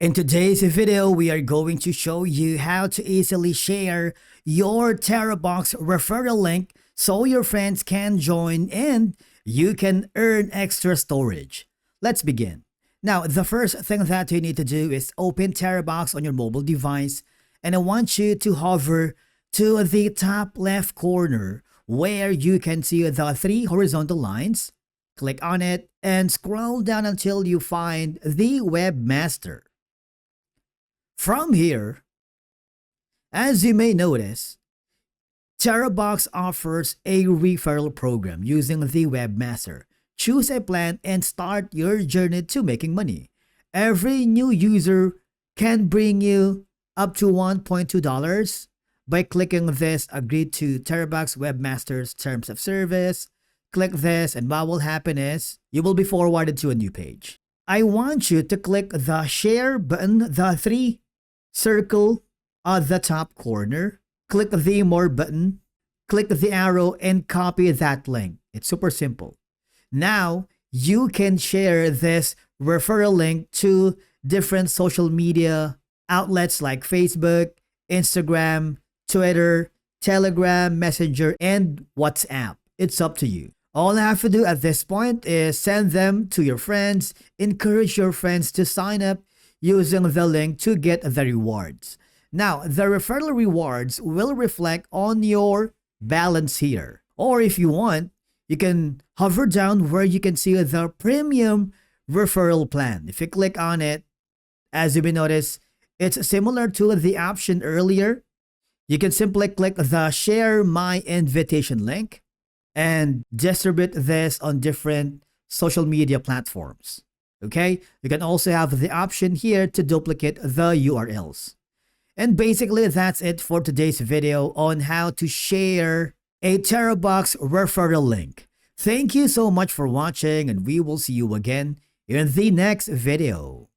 In today's video, we are going to show you how to easily share your Terabox referral link so your friends can join and you can earn extra storage. Let's begin. Now, the first thing that you need to do is open Terabox on your mobile device, and I want you to hover to the top left corner where you can see the three horizontal lines. Click on it and scroll down until you find the webmaster. From here, as you may notice, Terabox offers a referral program using the webmaster. Choose a plan and start your journey to making money. Every new user can bring you up to $1.2 by clicking this Agree to Terabox Webmaster's Terms of Service. Click this, and what will happen is you will be forwarded to a new page. I want you to click the share button, the three circle at the top corner. Click the more button, click the arrow, and copy that link. It's super simple. Now you can share this referral link to different social media outlets like Facebook, Instagram, Twitter, Telegram, Messenger, and WhatsApp. It's up to you. All I have to do at this point is send them to your friends, encourage your friends to sign up using the link to get the rewards. Now, the referral rewards will reflect on your balance here. Or if you want, you can hover down where you can see the premium referral plan. If you click on it, as you may notice, it's similar to the option earlier. You can simply click the share my invitation link and distribute this on different social media platforms. Okay, you can also have the option here to duplicate the URLs. And basically that's it for today's video on how to share a Terabox referral link. Thank you so much for watching, and we will see you again in the next video.